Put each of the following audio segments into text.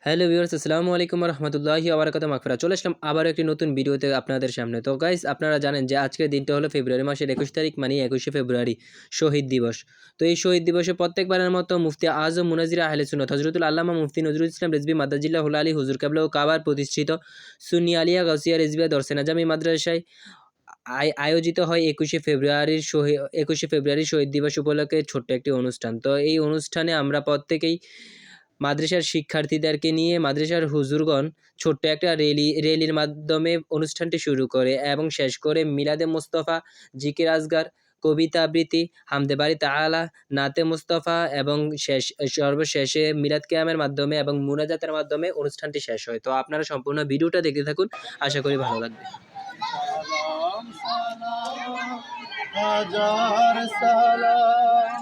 Hello viewers, আসসালামু আলাইকুম ওয়া রাহমাতুল্লাহি ওয়া বারাকাতুহু। মাগফিরাত। চলে আসলাম আবারও একটি নতুন ভিডিওতে আপনাদের সামনে। তো গাইস, আপনারা জানেন যে আজকের দিনটা হলো ফেব্রুয়ারি মাসের ২১ তারিখ, মানে ২১শে ফেব্রুয়ারি, শহীদ দিবস। তো এই শহীদ দিবসে প্রত্যেকবারের মতো মুফতি আজম মুনাজ্জির আহলে সুন্নাত হযরতুল আল্লামা মুফতি নজরুল ইসলাম রিজভী মাদ্দাজিল্লাহুল আলী হুজুর কেবলা ও কাবার প্রতিষ্ঠিত সুন্নি আলিয়া গাউসিয়া রিজভিয়া দরসে নাজামি মাদ্রাসায় আয়োজিত হয় ২১শে ফেব্রুয়ারি শহীদ দিবস উপলক্ষে ছোট্ট একটি অনুষ্ঠান। তো এই অনুষ্ঠানে আমরা প্রত্যেকেই মাদ্রাসার শিক্ষার্থীদেরকে নিয়ে মাদ্রাসার হুজুরগণ ছোট্ট একটা র্যালির মাধ্যমে অনুষ্ঠানটি শুরু করে এবং শেষ করে মিলাদে মোস্তফা, জিকির আজগার, কবিতা আবৃত্তি, হামদে বাড়ি তাআলা, নাতে মুস্তাফা এবং সর্বশেষে মিলাদ কিয়ামের মাধ্যমে এবং মুনাজাতের মাধ্যমে অনুষ্ঠানটি শেষ হয়। তো আপনারা সম্পূর্ণ ভিডিওটা দেখতে থাকুন, আশা করি ভালো লাগবে। সালাম সালাম হাজার সালাম।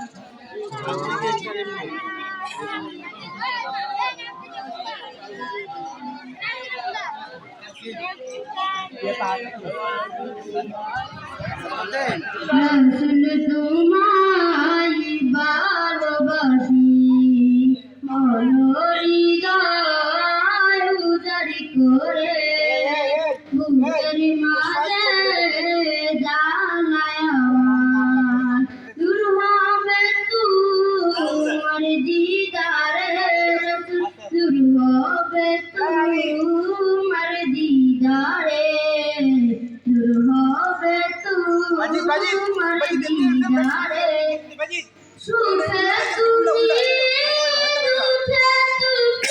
তোমায় ভালোবাসি মনোহৃদয় উজাড়ি করে বুকের মাঝে জানায় আমার দূর হবে তোমার দিদারে, দূর হবে তোমার দিদারে, দূর হবে তোমার দিদারে। সুখে তুমি দুঃখে তুমি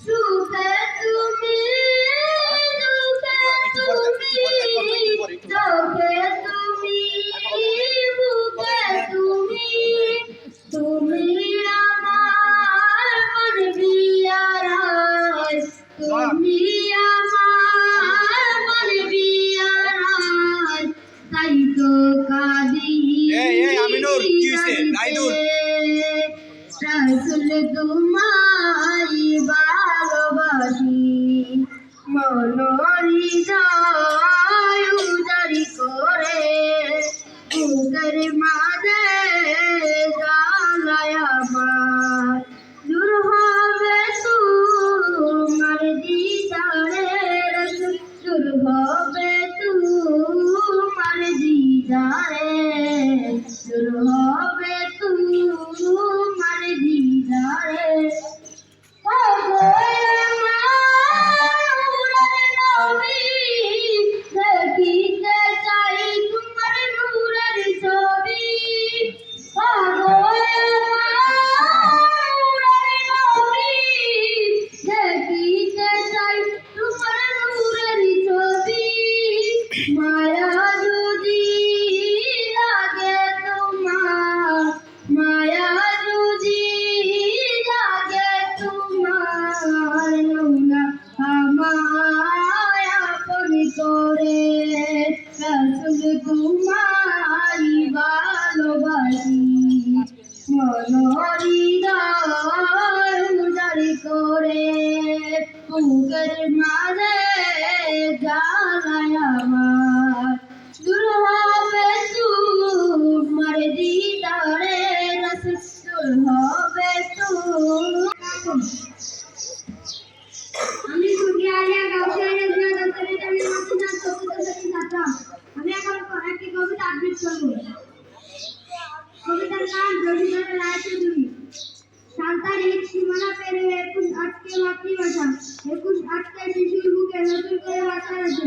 সুখে তুমি দুঃখে তুমি সুখে তুমি দুঃখে তুমি সুখে তুমি বুকে তুমি তুমি আমার মরবি আরাই, তুমি আমার মরবি আরাই, তাই তো কাঁদি রাসূল তোমায় ভালোবাসি মনোহৃদয় উজাড়ি করে বুকের মাঝে জ্বালায় আমার দূর হবে তোমার দিদারে, দূর হবে তোমার দিদারে, দূর হবে তোমার দিদারে। ও গো আমার দেখিতে চাই তোমার নূরের ছবি, ও গো দেখিতে চাই তোমার নূরের ছবি। মায়া যদি লাগে তোমার, মায়া যদি লাগে তোমার, নৌনা আমায় আপন করে রাসূল তোমায় ভালোবাসি মনোহৃদয় উজাড়ি করে বুকের মাঝে জ্বালায় আমার দূর হবে তোমার দিদারে, রাসূল হবে আমি সুফিয়া আলিয়া গাউসিয়া রিজভিয়া দরসে নাজামি মাদ্রাসার চতুর্থ শ্রেণীর ছাত্র। আমি এখন একটি কবিতা আবৃত্তি করব। কবিতার নাম রবীন্দ্রনাথের রায়চৌধুরী। সাঁওতালি সীমানা পেরিয়ে ২১ আটকে মাতৃভাষা, ২১ আটকে শিশুর বুকে নতুন করে বাসা আছে,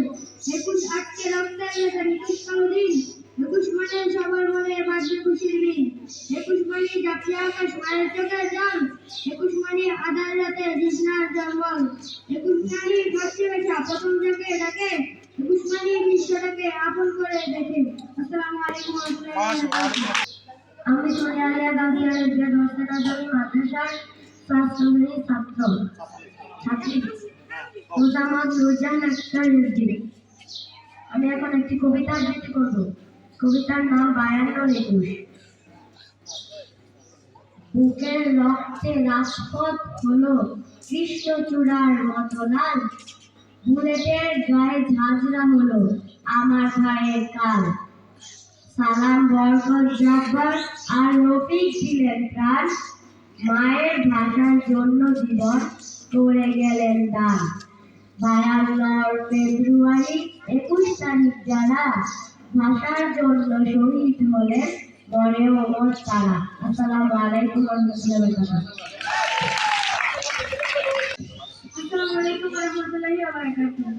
২১ আটকে রক্তের নেশা নিকুশ কালো দিন, ২১ মানে সবার মনে বাজবে খুশির দিন, ২১ মানে জাতীয় আকাশ মায়ের চোখের জল, ২১ মানে আধার রাতে জ্যোৎস্নার জঙ্গল, ২১ মানে মাতৃভাষা প্রথম থেকে ডাকে, ২১ মানে বিশ্বটাকে আপন করে দেখে। আসসালামু আলাইকুম ওয়া রাহমাতুল্লাহি। আমি সোনিয়া আলিয়া গাউসিয়া রিজভিয়া দরসে নাজামি মাদ্রাসার ৬ষ্ঠ শ্রেণীর ছাত্রী মোজাম্মদ নূরজাহান আক্তার রিজভী। আমি এখন একটি কবিতা আবৃত্তি করব। কবিতার নাম ৫২-২১। বুকের রক্তে রাজপথ হলো কৃষ্ণচূড়ার মতো লাল, বুলেটের গায়ে ঝাঁঝরা হলো আমার ভাইয়ের কাল। সালাম, বরকত, জব্বার আর রফিক দিলেন প্রাণ, মায়ের ভাষার জন্য জীবন করে গেলেন দান। 52 ফেব্রুয়ারি 21 তারিখ যারা ভাষার জন্য শহীদ হলেন গড়ে ওমর তারা। আসসালামু আলাইকুম রহমতুল্লাহি ওয়া বারাকাতুহু। আসসালামু আলাইকুম রহমতুল্লাহি ওয়া বারাকাতুহু।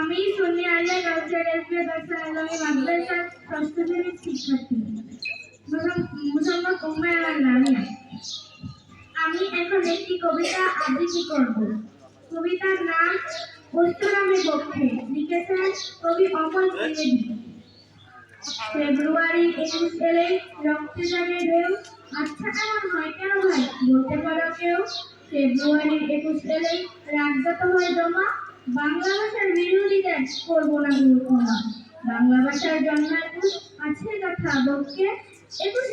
আমি সোনিয়া আলিয়া গাউসিয়া রেলওয়ে বাসা মাদ্রাসার ষষ্ঠ শ্রেণীর শিক্ষার্থী মোহাম্মদ উম্মাইয়া লামিয়া। আমি এখন একটি কবিতা আবৃত্তি করব। কবিতার নাম পরশুরামের পক্ষে, লিখেছেন কবি অমল ত্রিবেদী। ফেব্রুয়ারি 21 এলে রক্তে জাগে ঢেউ, আচ্ছা এমন হয় কেন ভাই বলতে পারো কেউ? ফেব্রুয়ারি 21 এলে রাজগত হয় জমা, বাংলা ভাষার বিরোধীদের করবো না গুরুক্ষমা। বাংলা ভাষার জন্ম 21 আছে কথা বক্ষে, 21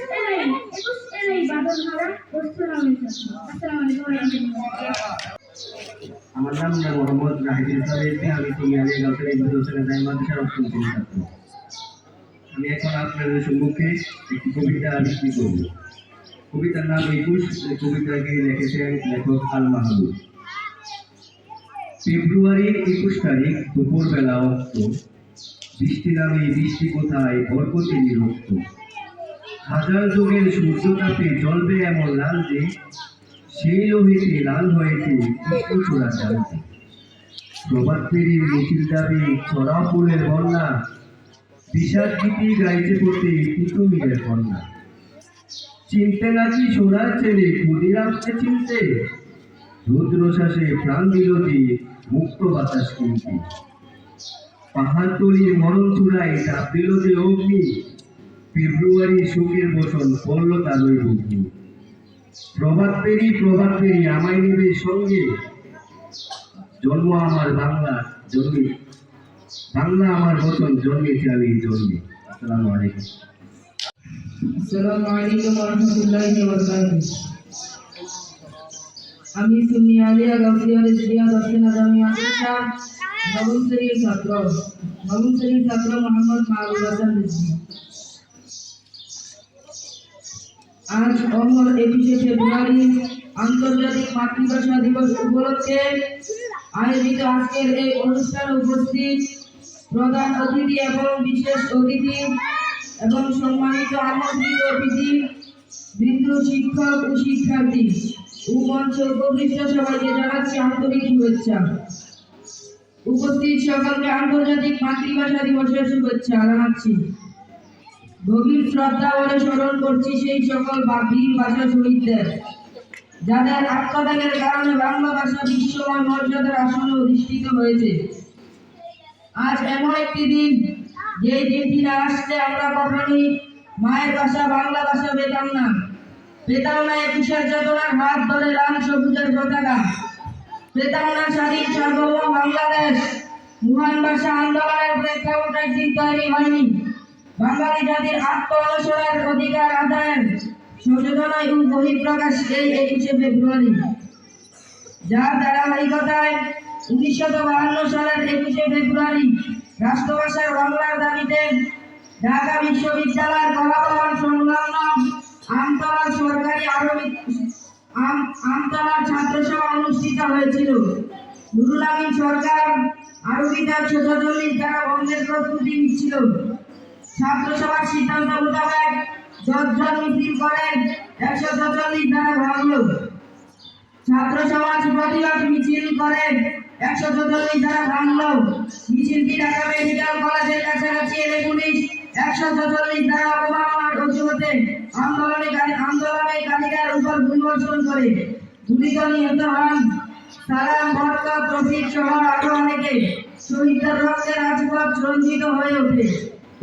এলেই বাদল হারা পরশুরামের চক্ষে। আসসালামু আলাইকুম ওয়া রাহমাতুল্লাহ। আমার নাম মোহাম্মদ রাহিদুল ইসলাম। আমি সোনিয়া আলিয়া গাউসিয়া রেলওয়ে মাদ্রাসার অষ্টম শ্রেণীর ছাত্র। আমি এখন আপনাদের সম্মুখে একটি কবিতা আবৃত্তি করব। কবিতার নাম 21। কবিতাকে লিখেছেন লেখক আল মাহমুদ। ফেব্রুয়ারি 21 তারিখ দুপুরবেলা অক্ত, বৃষ্টি নামে বৃষ্টি কোথায় বরকতে নিরক্ত। হাজার যুগের সূর্যতাপে জ্বলবে এমন লাল যে, সেই লোহিতে লাল হয়েছে কৃষ্ণচূড়া জানতে। প্রভাত ফেরির মিছিল যাবে ছড়া ফুলের বন্যা, বিষাদ গীতি গাইতে পড়তে কুতুমিরের কন্যা। চিনতে নাকি সোনার ছেলে ক্ষুদিরামকে চিনতে, রুদ্রশ্বাসে প্রাণ দিল দিয়ে মুক্ত বাতাস কিনতে। পাহাড়তলির মরণ চূড়ায় চাপ দিল যে অগ্নি, ফেব্রুয়ারি সুখের বসন পড়ল তারই অগ্নি। প্রভাত পেরি আমায় নেবে সঙ্গে, জন্ম আমার বাংলা জন্মে, বাংলা আমার বচন জন্মেছে আমি জন্মে। আসসালামু আলাইকুম। আসসালামু আলাইকুম ওয়া রাহমাতুল্লাহি ওয়া বারাকাতুহু। আমি সোনিয়া আলিয়া গাউসিয়া রেলওয়ে মাদ্রাসা নবম শ্রেণীর ছাত্র মোহাম্মদ মাহবুব হাসান রিজভী। আজ অমর 21 ফেব্রুয়ারি আন্তর্জাতিক মাতৃভাষা দিবস উপলক্ষে আয়োজিত আজকের এই অনুষ্ঠানে উপস্থিত প্রধান অতিথি এবং বিশেষ অতিথি এবং সম্মানিত আমন্ত্রিত অতিথি বৃন্দ, শিক্ষক ও শিক্ষার্থী ও মঞ্চে উপবিষ্ট সবাইকে জানাচ্ছি আন্তরিক শুভেচ্ছা। উপস্থিত সকলকে আন্তর্জাতিক মাতৃভাষা দিবসের শুভেচ্ছা জানাচ্ছি। গভীর শ্রদ্ধা ভরে স্মরণ করছি সেই সকল বীর ভাষা শহীদদের, যাদের আত্মত্যাগের কারণে বাংলা ভাষা বিশ্বময় মর্যাদার আসনে অধিষ্ঠিত হয়েছে। আজ এমন একটি দিন, যে দিনটি না আসলে আমরা কখনোই মায়ের ভাষা বাংলা ভাষা পেতাম না 21 চেতনার হাত ধরে লাল সবুজের পতাকা, পেতাম না স্বাধীন সার্বভৌম বাংলাদেশ। মহান ভাষা আন্দোলনের প্রেক্ষাপট একদিন তৈরি হয়নি। বাঙালি জাতির আত্ম অনুসরণের অধিকার আদায়ের সচেতনায় ও বহিঃপ্রকাশ এই 21 ফেব্রুয়ারি, যার ধারাবাহিকতায় 1952 সালের 21 ফেব্রুয়ারি রাষ্ট্রভাষার বাংলার দাবিতে ঢাকা বিশ্ববিদ্যালয়ের কলাভবন সংলগ্ন আমতলার সরকারি আমতলার ছাত্রসভা অনুষ্ঠিত হয়েছিল। নুরুল আমিন সরকার আরবিতে 146 ধারা ভঙ্গের প্রস্তুতি নিচ্ছিল। ছাত্রসভার সিদ্ধান্ত মোতাবেক 10 জন মিছিল করেন 146 ধারা ভাঙল। ছাত্র সমাজ প্রতিবাদ মিছিল করেন 146 ধারা ভাঙল। মিছিলটি ঢাকা মেডিকেল কলেজের কাছাকাছি এলে পুলিশ 146 ধারা অবমাননার অজুহাতে আন্দোলনকারীদের উপর গুলিবর্ষণ করে। গুলিতে নিহত হন সালাম, বরকত, রফিক সহ আরো অনেকে। শহীদদের রক্তে রাজপথ রঞ্জিত হয়ে ওঠে।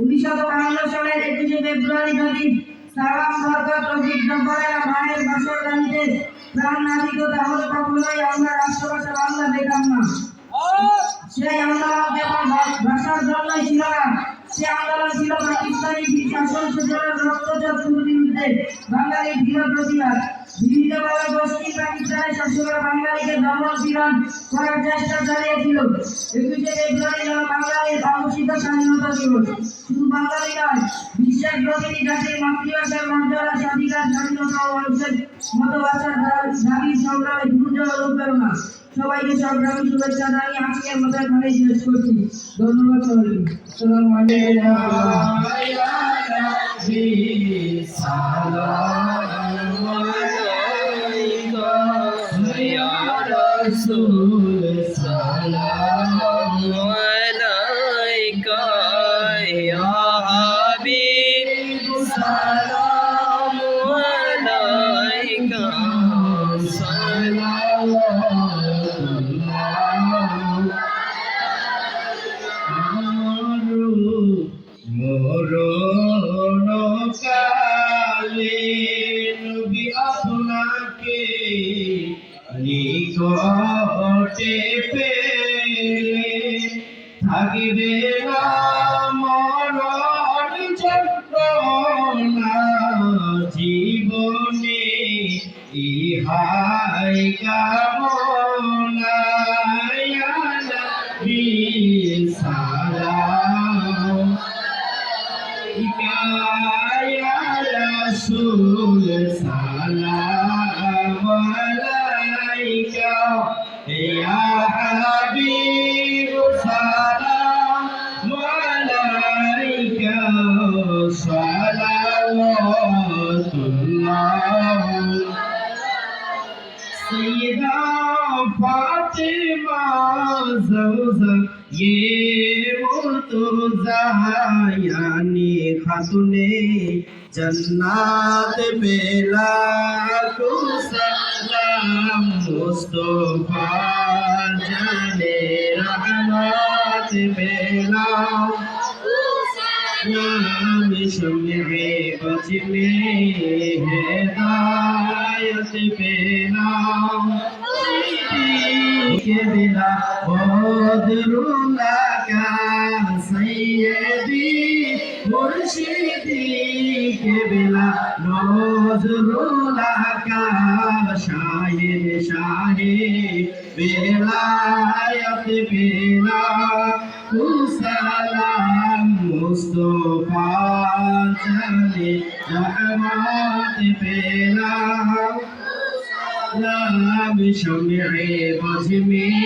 1952 সালের 21 ফেব্রুয়ারি যদি সালাম, বরকত, রফিক জব্বারের মায়ের ভাষার দাবিতে প্রাণ না দিত, তাহলে কখনোই আমরা রাষ্ট্রভাষা বাংলা পেতাম না। সেই আন্দোলন কেবল ভাষার জন্যই ছিল না, সে আন্দোলন ছিল পাকিস্তানি শাসন সূচনার রক্তচক্ষুর বিরুদ্ধে বাঙালির দৃঢ় প্রতিবাদ। বিভিন্নভাবে পশ্চিম পাকিস্তানের শাসকরা বাঙালিকে দমন-পীড়ন করার চেষ্টা চালিয়েছিল। 21শে ফেব্রুয়ারি হলো বাঙালির অঘোষিত স্বাধীনতা দিবস। শুধু বাঙালি নয়, বিশ্বের প্রতিটি জাতির মাতৃভাষার মর্যাদা, স্বাধিকার, স্বাধীনতা ও মানুষের মতো বাঁচার দাবির সংগ্রামে দুর্জয় অনুপ্রেরণা। সবাইকে সংগ্রামী শুভেচ্ছা জানিয়ে আজকের মতো এখানে শেষ করছি। ধন্যবাদ সবাইকে। আসসালামু মরণকালে নবী আপনাকে নিকটে পেলে থাকিবে না মরণ যন্ত্রণা জীবনে ইহাই কামনা ইয়া নবী সালাম ইয়া রাসূল সালাম আলাইকা ইয়া হাবিব সালাম আলাইকা সালাওয়াতুল্লাহ सैयदा फातिमा ज़ौज़ा ये मुर्तज़ा यानी खातूने जन्नत बेला को सलाम मुस्तफा जाने रहमत बेला नाम शम्मे बज में हिदायत बेला के बिना बदरुल्ला का सैयदी मुर्शिदी के बिना नजरुल्ला का शाहिद शाही बेलायत बेला सलाम मुस्तफा जाने रहमत बेला नाम शम्मे बज में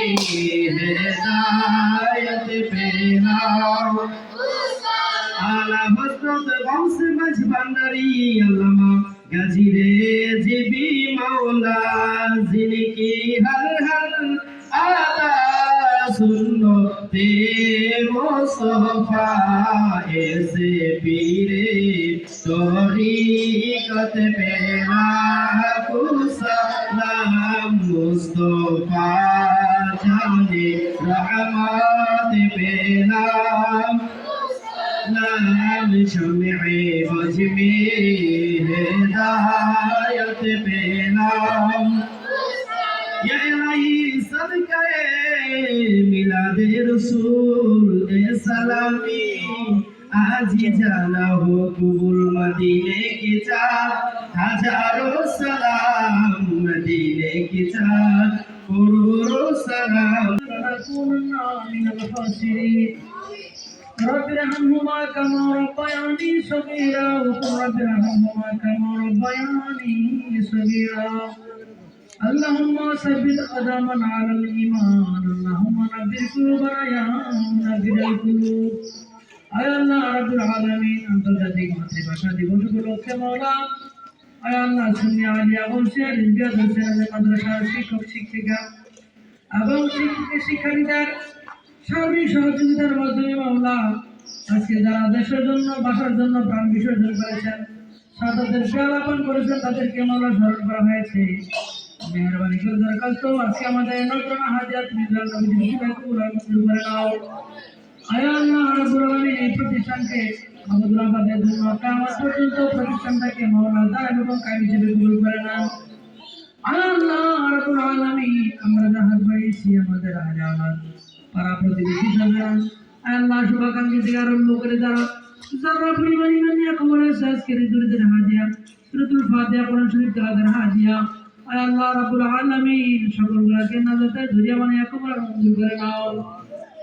हिदायत बेला आला हज़रत गौस मज भंडारी अल्लामा गाजी रे जीबी मौला जिनकी हर हर आता सुनो ते मुस्तफा ऐसे पीरे तरीक़त पेला को सलाम मुस्तफा जाने रहमत पेला नाम शम्मे बज में हिदायत पेला या इलाही सदक़े मिलादे रसूल ए सलामी आज जाना हो कबूल मदीने की चाँद हजारों सलाम मदीने की चाँद करोड़ों सलाम رب ارحمهما كما ربياني صغيرا رب ارحمهما كما ربياني صغيرا اللهم ثبت قدمنا على الإيمان اللهم نبر قلوبنا يا منبر القلوب আয় আল্লাহ রাব্বুল আলামিন আন্তর্জাতিক মাতৃভাষা দিবস উপলক্ষে মাওলা আয় আল্লাহ সুন্নি আলিয়া বংশের ইন্ডিয়া দর্শন মাদ্রাসার শিক্ষক শিক্ষিকা এবং শিক্ষার্থীদের সার্বিক সহযোগিতার মাধ্যমে মাওলা আজকে যারা দেশের জন্য ভাষার জন্য প্রাণ বিসর্জন করেছেন সাদাতের সেবাপন করেছেন তাদেরকে মাওলা স্মরণ করা হয়েছে মেহরবানি করে দরখাস্ত আজকে আমাদের নতুন হাজার মিজান নবী কবুল করে নাও আয় আল্লাহ রাব্বুল আলামিন এই প্রতিষ্ঠানকে আবুদুল্লাহবাদের জন্য কিয়ামত পর্যন্ত প্রতিষ্ঠানটাকে মাওলা দায়ম এবং কায়েম হিসেবে কবুল করে নাও আয় আল্লাহ রাব্বুল আলামিন আমরা যা হাত বাড়িয়েছি আমাদের আজান পাড়া প্রতিবেশী সজন আল্লাহ শুভাকাঙ্ক্ষী থেকে আরম্ভ করে যারা পরিমাণ নিয়ে কবরের শেষ করে দূরে হাজিয়া সূরাতুল ফাতিহা কোরআন শরীফ তেলাওয়াতের হাদিয়া আয় আল্লাহ রাব্বুল আলামিন সকলগুলোকে নাজাতের জরিয়া বানিয়ে কবুল মঞ্জুর করে নাও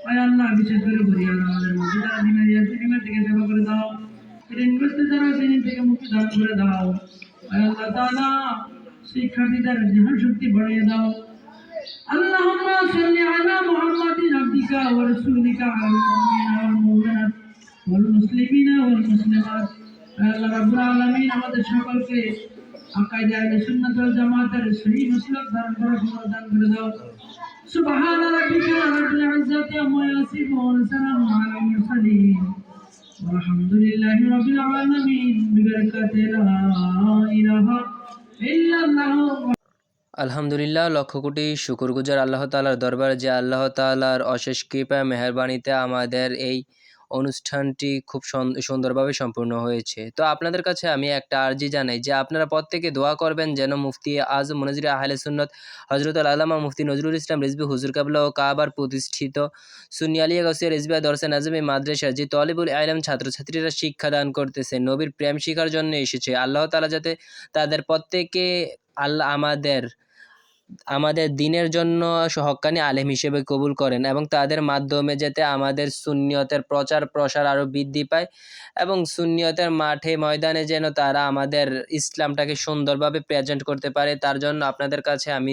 আয় আল্লাহ বিশেষ করে বরিয়াল আমাদের মধ্যে যারা দিনের ইয়াসিনের থেকে সেবা করে দাও ঋণগ্রস্ত যারা দিন থেকে মুক্তি দান করে দাও আয় আল্লাহ তাআলা শিক্ষার্থীদের জ্ঞান শক্তি বাড়িয়ে দাও اللهم صل على محمد عبدك ورسولك على المؤمنين والمؤمنات والمسلمين والمسلمات আল্লাহ রাব্বুল আলামিন আমাদের সকলকে আকাইদে আহলে সুন্নাত ওয়াল জামাতের সহি মাসলাক ধারণ করার ক্ষমতা দান করে দাও সুবহান রাব্বিকা রাব্বিল ইজ্জাতি আম্মা ইয়াসিফুন সালামুন আলাল মুরসালিন walhamdulillahi rabbil alamin বিবারাকাতি লা ইলাহা ইল্লাল্লাহ। আলহামদুলিল্লাহ, লক্ষ কোটি শুকরগুজার আল্লাহ তাআলার দরবারে যে আল্লাহ তাআলার অশেষ কৃপা মেহেরবানিতে আমাদের এই অনুষ্ঠানটি খুব সুন্দরভাবে সম্পূর্ণ হয়েছে। তো আপনাদের কাছে আমি একটা আর্জি জানাই যে আপনারা প্রত্যেকে দোয়া করবেন যেন মুফতি আজম মুনাজ্জির আহলে সুন্নাত হযরত আল্লামা মুফতি নজরুল ইসলাম রিজভী হুজুর কাবলা ও কাবার প্রতিষ্ঠিত সুন্নি আলিয়া গাউসিয়া রিজভিয়া দরসে নাজমী মাদ্রাসার যে তলিবুল ইলম ছাত্রছাত্রীরা শিক্ষাদান করতেছে, নবীর প্রেম শিখার জন্য এসেছে, আল্লাহ তাআলা যাতে তাদের প্রত্যেকে আল্লাহ আমাদের দিনের জন্য হক্কানি আলেম হিসেবে কবুল করেন এবং তাদের মাধ্যমে যাতে আমাদের সুন্নিয়তের প্রচার প্রসার আরও বৃদ্ধি পায় এবং সুন্নিয়তের মাঠে ময়দানে যেন তারা আমাদের ইসলামটাকে সুন্দরভাবে প্রেজেন্ট করতে পারে, তার জন্য আপনাদের কাছে আমি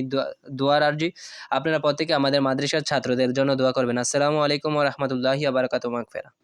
দোয়ার আর্জি। আপনারা প্রত্যেকে আমাদের মাদ্রাসার ছাত্রদের জন্য দোয়া করবেন। আসসালামু আলাইকুম ওয়া রাহমাতুল্লাহি ওয়া বারাকাতুহু। মাগফিরাত।